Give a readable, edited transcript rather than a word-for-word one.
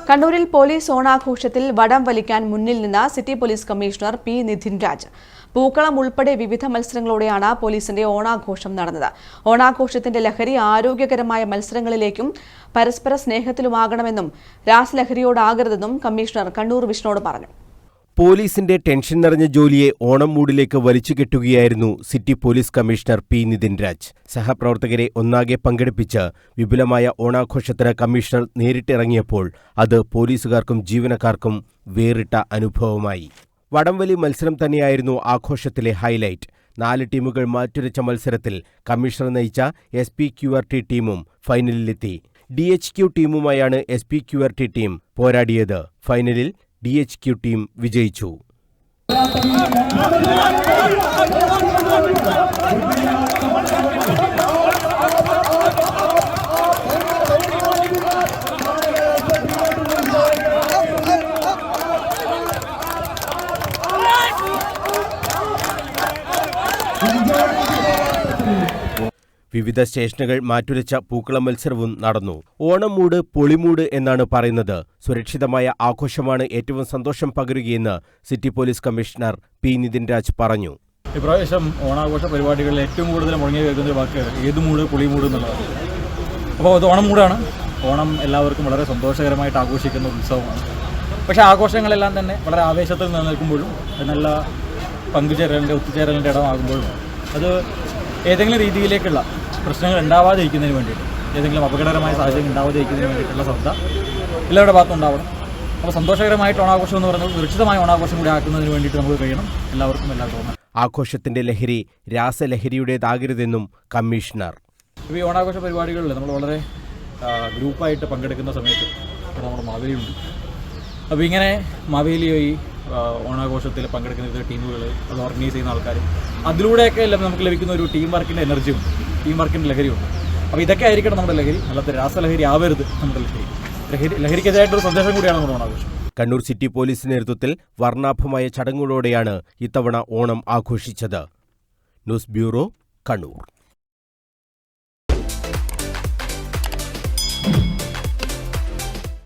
കണ്ണൂരിൽ പോലീസ് ഓണാഘോഷത്തിൽ വടം വലിക്കാൻ മുന്നിൽ നിന്ന city police commissioner P Nitin Raj. പൂക്കളം ഉൾപ്പെടെ വിവിധ മത്സരങ്ങളോടെയാണ് പോലീസിന്റെ ഓണാഘോഷം നടന്നത്. ഓണാഘോഷത്തിന്റെ ലഹരി ആരോഗ്യകരമായ മത്സരങ്ങളിലേക്കും പരസ്പര സ്നേഹത്തിലുമാകണമെന്നും രാസലഹരിയോടാകരുതെന്നും കമ്മീഷണർ കണ്ണൂർ വിഷ്ണുവോട് പറഞ്ഞു. പോലീസിന്റെ ടെൻഷൻ നിറഞ്ഞ ജോലിയെ ഓണം മൂഡിലേക്ക് വലിച്ചുകെട്ടുകയായിരുന്നു city police commissioner P Nitin Raj. സഹപ്രവർത്തകരെ ഒന്നാകെ പങ്കെടുപ്പിച്ച് വിപുലമായ ഓണാഘോഷത്തിന് കമ്മീഷണർ നേരിട്ടിറങ്ങിയപ്പോൾ അത് പോലീസുകാർക്കും ജീവനക്കാർക്കും വേറിട്ട അനുഭവമായി. വടംവലി മത്സരം തന്നെയായിരുന്നു ആഘോഷത്തിലെ ഹൈലൈറ്റ്. 4 ടീമുകൾ മാറ്റുരച്ച മത്സരത്തിൽ കമ്മീഷണർ നയിച്ച SPQRT ടീമും ഫൈനലിലെത്തി. DHQ ടീമുമായാണ് SPQRT ടീം പോരാടിയത്. ഫൈനലിൽ DHQ ടീം വിജയിച്ചു. വിവിധ സ്റ്റേഷനുകൾ മാറ്റുരച്ച പൂക്കളം മത്സരവും നടന്നു. ഓണം മൂട് പൊളിമൂട് എന്നാണ് പറയുന്നത്. സുരക്ഷിതമായ ആഘോഷമാണ് ഏറ്റവും സന്തോഷം പകരുകയെന്ന് city police commissioner P Nitin Raj പറഞ്ഞു. ഇപ്രാവശ്യം ഓണാഘോഷ പരിപാടികളിൽ ഏറ്റവും കൂടുതൽ മുടങ്ങി കേൾക്കുന്ന ഒരു വാക്ക് ഏത് മൂട് പൊളിമൂട് എന്നുള്ളതാണ്. അപ്പോൾ അത് ഓണം മൂടാണ്. ഓണം എല്ലാവർക്കും വളരെ സന്തോഷകരമായിട്ട് ആഘോഷിക്കുന്ന ഒരു ഉത്സവമാണ്. പക്ഷേ ആഘോഷങ്ങളെല്ലാം തന്നെ വളരെ ആവേശത്തിൽ നിലനിൽക്കുമ്പോഴും നല്ല പങ്കുചേരലിൻ്റെ ഒത്തുചേരലിൻ്റെ ഇടമാകുമ്പോഴും അത് ഏതെങ്കിലും രീതിയിലേക്കുള്ള പ്രശ്നങ്ങൾ ഉണ്ടാവാതിരിക്കുന്നതിന് വേണ്ടിയിട്ട്, ഏതെങ്കിലും അപകടകരമായ സാഹചര്യം ഉണ്ടാവാതിരിക്കുന്നതിന് വേണ്ടിയിട്ടുള്ള ശ്രദ്ധ എല്ലാവരുടെ ഭാഗത്തും ഉണ്ടാവണം. അപ്പോൾ സന്തോഷകരമായിട്ട് ഓണാഘോഷം എന്ന് പറയുന്നത് സുരക്ഷിതമായ ഓണാഘോഷം കൂടി ആക്കുന്നതിന് വേണ്ടിയിട്ട് നമുക്ക് കഴിയണം. എല്ലാവർക്കും എല്ലാവർക്കും ആഘോഷത്തിന്റെ ലഹരി രാസലഹരിയുടേതാകരുതെന്നും കമ്മീഷണർ. ഇപ്പോൾ ഈ ഓണാഘോഷ പരിപാടികളിൽ നമ്മൾ വളരെ ഗ്രൂപ്പായിട്ട് പങ്കെടുക്കുന്ന സമയത്ത് നമ്മുടെ മാവേലിയുണ്ട്. അപ്പോൾ ഇങ്ങനെ മാവേലി ഈ ഓണാഘോഷത്തിൽ പങ്കെടുക്കുന്ന ടീമുകൾ, അത് ഓർഗനൈസ് ചെയ്യുന്ന ആൾക്കാർ, അതിലൂടെയൊക്കെ നമുക്ക് ലഭിക്കുന്ന ഒരു ടീം വർക്കിൻ്റെ എനർജിയും ടീം വർക്കിൻ്റെ ലഹരിയുണ്ട്. അപ്പോൾ ഇതൊക്കെ ആയിരിക്കണം നമ്മുടെ ലഹരി. അല്ലാത്ത രാസലഹരി ആവരുത് നമ്മുടെ ലഹരിക്കെതിരായിട്ടൊരു സന്ദേശം കൂടിയാണ് നമ്മുടെ ഓണാഘോഷം. കണ്ണൂർ സിറ്റി പോലീസ് നേതൃത്വത്തിൽ വർണ്ണാഭമായ ചടങ്ങുകളോടെയാണ് ഇത്തവണ ഓണം ആഘോഷിച്ചത്. News bureau, Kannur.